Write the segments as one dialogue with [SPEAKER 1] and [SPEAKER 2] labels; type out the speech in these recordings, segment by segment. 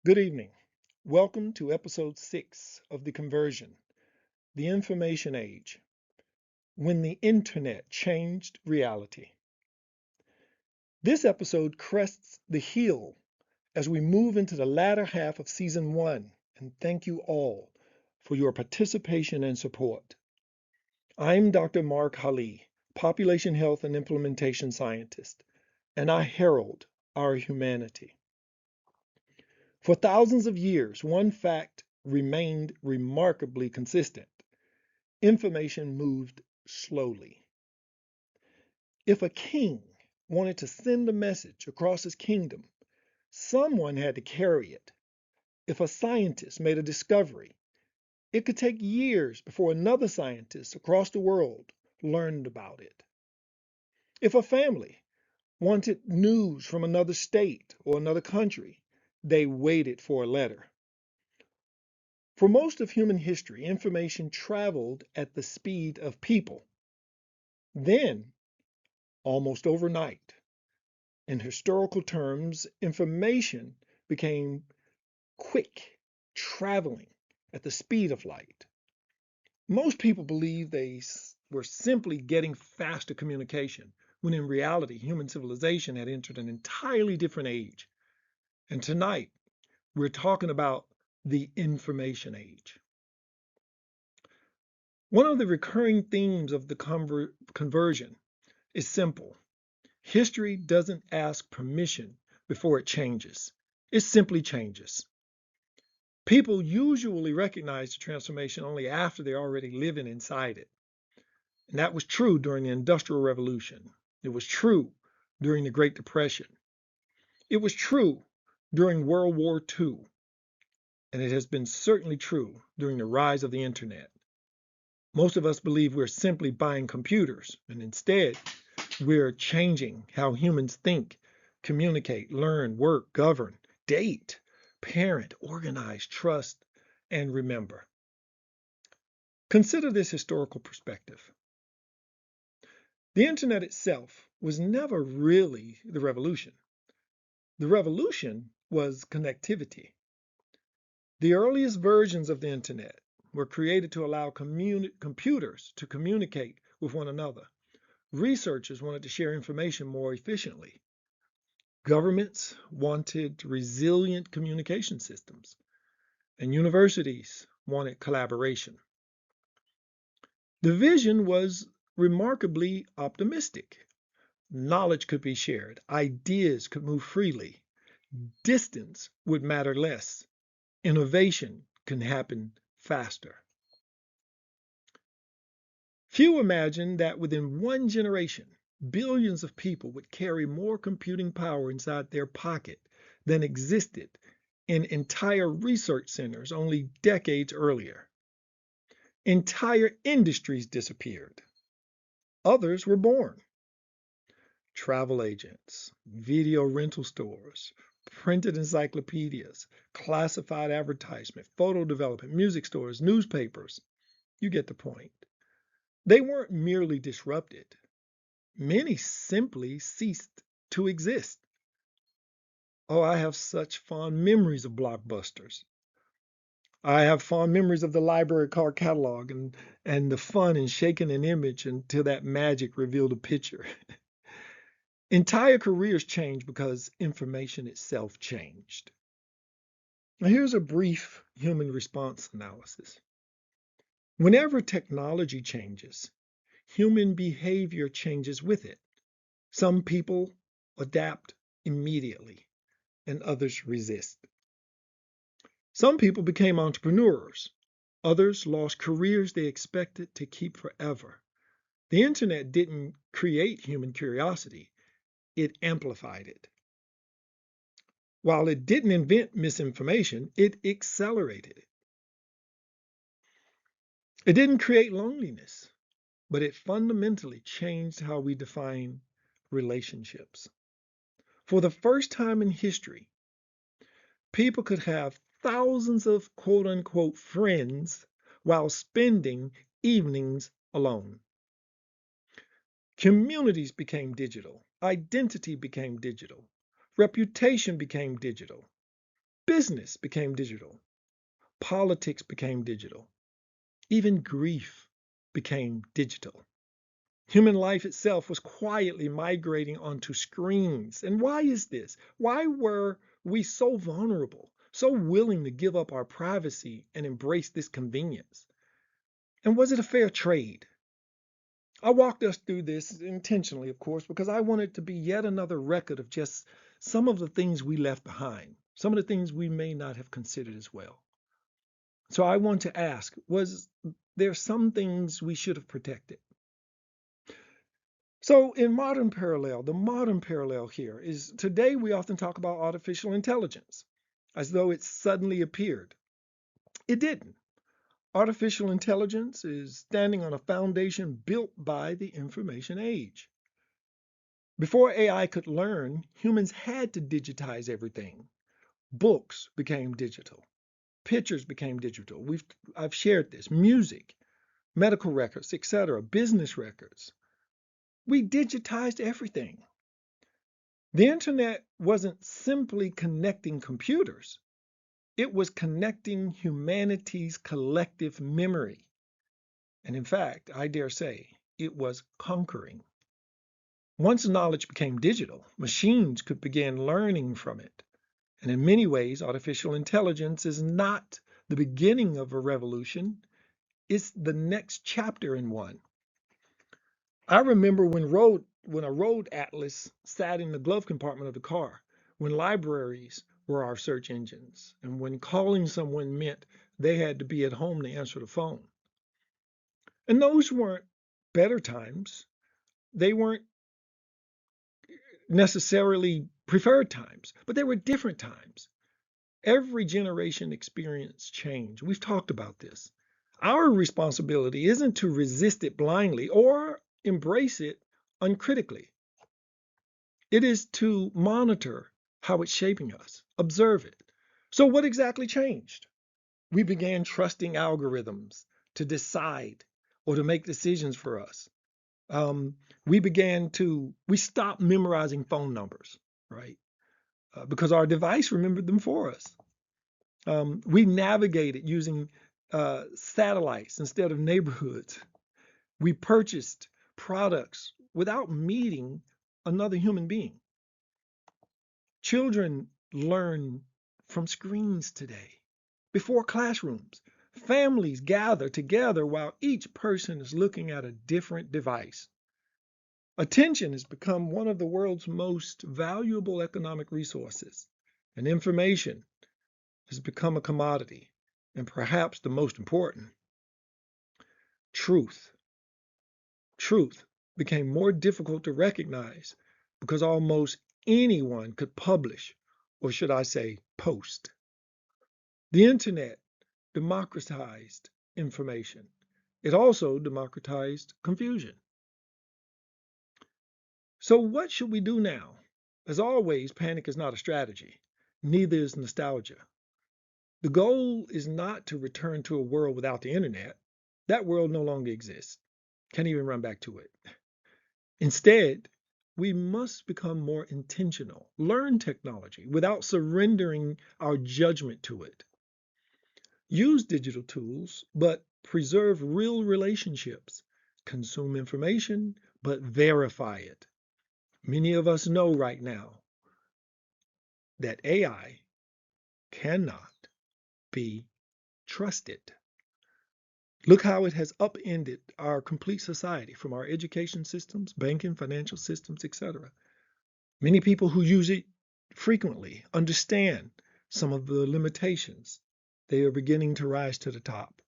[SPEAKER 1] Good evening. Welcome to episode 6 of The Conversion, the Information Age, when the internet changed reality. This episode crests the hill as we move into the latter half of season 1, and thank you all for your participation and support. I'm Dr. Mark Hali, Population Health and Implementation Scientist, and I herald our humanity. For thousands of years, one fact remained remarkably consistent. Information moved slowly. If a king wanted to send a message across his kingdom, someone had to carry it. If a scientist made a discovery, it could take years before another scientist across the world learned about it. If a family wanted news from another state or another country, they waited for a letter. For most of human history, information traveled at the speed of people. Then, almost overnight, in historical terms, information became quick, traveling at the speed of light. Most people believe they were simply getting faster communication, when in reality, human civilization had entered an entirely different age. And tonight, we're talking about the information age. One of the recurring themes of the conversion is simple. History doesn't ask permission before it changes. It simply changes. People usually recognize the transformation only after they're already living inside it. And that was true during the Industrial Revolution. It was true during the Great Depression. It was true during World War II. And it has been certainly true during the rise of the internet. Most of us believe we're simply buying computers, and instead, we're changing how humans think, communicate, learn, work, govern, date, parent, organize, trust, and remember. Consider this historical perspective. The internet itself was never really the revolution. The revolution was connectivity. The earliest versions of the internet were created to allow computers to communicate with one another. Researchers wanted to share information more efficiently. Governments wanted resilient communication systems, and universities wanted collaboration. The vision was remarkably optimistic. Knowledge could be shared, ideas could move freely, distance would matter less, innovation can happen faster. Few imagined that within one generation, billions of people would carry more computing power inside their pocket than existed in entire research centers only decades earlier. Entire industries disappeared. Others were born. Travel agents, video rental stores, printed encyclopedias, classified advertisement, photo development, music stores, newspapers. You get the point. They weren't merely disrupted. Many simply ceased to exist. Oh, I have such fond memories of blockbusters. I have fond memories of the library card catalog and the fun in shaking an image until that magic revealed a picture. Entire careers changed because information itself changed. Now, here's a brief human response analysis. Whenever technology changes, human behavior changes with it. Some people adapt immediately, and others resist. Some people became entrepreneurs. Others lost careers they expected to keep forever. The internet didn't create human curiosity, it amplified it. While it didn't invent misinformation, it accelerated it. It didn't create loneliness, but it fundamentally changed how we define relationships. For the first time in history, people could have thousands of quote unquote friends while spending evenings alone. Communities became digital, identity became digital, reputation became digital. Business became digital. Politics became digital. Even grief became digital. Human life itself was quietly migrating onto screens. And why is this? Why were we so vulnerable, so willing to give up our privacy and embrace this convenience? And was it a fair trade? I walked us through this intentionally, of course, because I wanted to be yet another record of just some of the things we left behind, some of the things we may not have considered as well. So I want to ask, was there some things we should have protected? So in the modern parallel here is today we often talk about artificial intelligence as though it suddenly appeared. It didn't. Artificial intelligence is standing on a foundation built by the information age. Before AI could learn, humans had to digitize everything. Books became digital. Pictures became digital. I've shared this. Music, medical records, etc., business records. We digitized everything. The internet wasn't simply connecting computers. It was connecting humanity's collective memory. And in fact, I dare say, it was conquering. Once knowledge became digital, machines could begin learning from it. And in many ways, artificial intelligence is not the beginning of a revolution, it's the next chapter in one. I remember when a road atlas sat in the glove compartment of the car, when libraries were our search engines, and when calling someone meant they had to be at home to answer the phone. And those weren't better times. They weren't necessarily preferred times, but they were different times. Every generation experienced change. We've talked about this. Our responsibility isn't to resist it blindly or embrace it uncritically. It is to monitor how it's shaping us, observe it. So, what exactly changed? We began trusting algorithms to decide or to make decisions for us. We stopped memorizing phone numbers, right? Because our device remembered them for us. We navigated using satellites instead of neighborhoods. We purchased products without meeting another human being. Children learn from screens today. Before classrooms, families gather together while each person is looking at a different device. Attention has become one of the world's most valuable economic resources, and information has become a commodity, and perhaps the most important. Truth. Truth became more difficult to recognize because almost anyone could publish, or should I say, post. The internet democratized information. It also democratized confusion. So, what should we do now? As always, panic is not a strategy, neither is nostalgia. The goal is not to return to a world without the internet. That world no longer exists. Can't even run back to it. Instead, we must become more intentional, learn technology without surrendering our judgment to it. Use digital tools, but preserve real relationships. Consume information, but verify it. Many of us know right now that AI cannot be trusted. Look how it has upended our complete society, from our education systems, banking, financial systems, etc. Many people who use it frequently understand some of the limitations. They are beginning to rise to the top.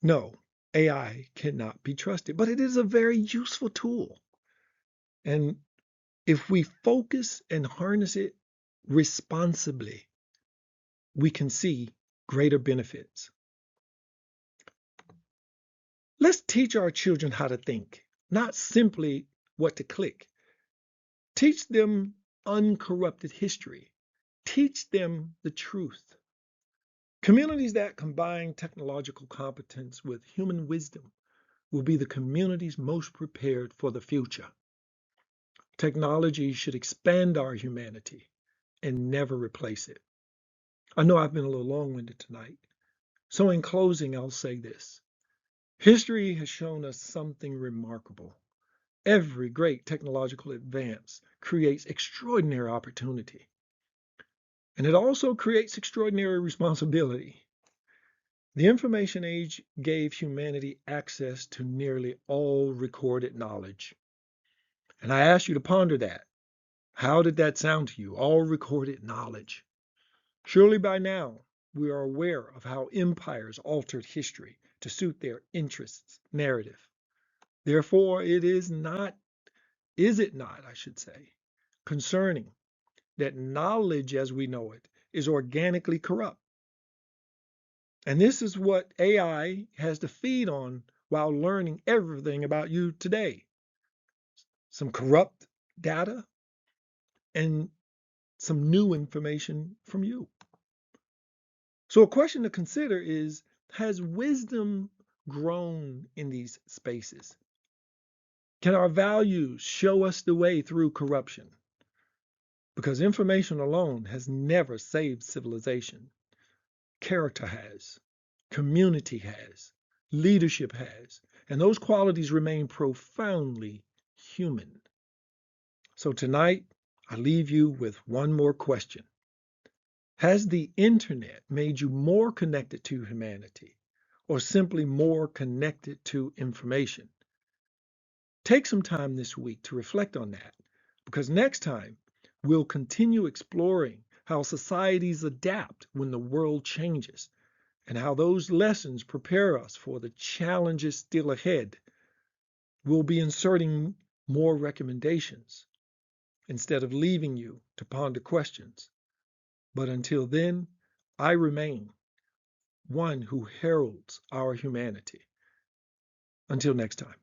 [SPEAKER 1] No, AI cannot be trusted, but it is a very useful tool. And if we focus and harness it responsibly, we can see greater benefits. Let's teach our children how to think, not simply what to click. Teach them uncorrupted history. Teach them the truth. Communities that combine technological competence with human wisdom will be the communities most prepared for the future. Technology should expand our humanity and never replace it. I know I've been a little long-winded tonight. So in closing, I'll say this. History has shown us something remarkable. Every great technological advance creates extraordinary opportunity, and it also creates extraordinary responsibility. The information age gave humanity access to nearly all recorded knowledge. And I ask you to ponder that. How did that sound to you? All recorded knowledge. Surely by now we are aware of how empires altered history to suit their interests, narrative. Therefore, is it not, I should say, concerning that knowledge as we know it is organically corrupt. And this is what AI has to feed on while learning everything about you today. Some corrupt data and some new information from you. So a question to consider is, has wisdom grown in these spaces? Can our values show us the way through corruption? Because information alone has never saved civilization. Character has, community has, leadership has, and those qualities remain profoundly human. So tonight, I leave you with one more question. Has the internet made you more connected to humanity or simply more connected to information? Take some time this week to reflect on that, because next time we'll continue exploring how societies adapt when the world changes and how those lessons prepare us for the challenges still ahead. We'll be inserting more recommendations instead of leaving you to ponder questions. But until then, I remain one who heralds our humanity. Until next time.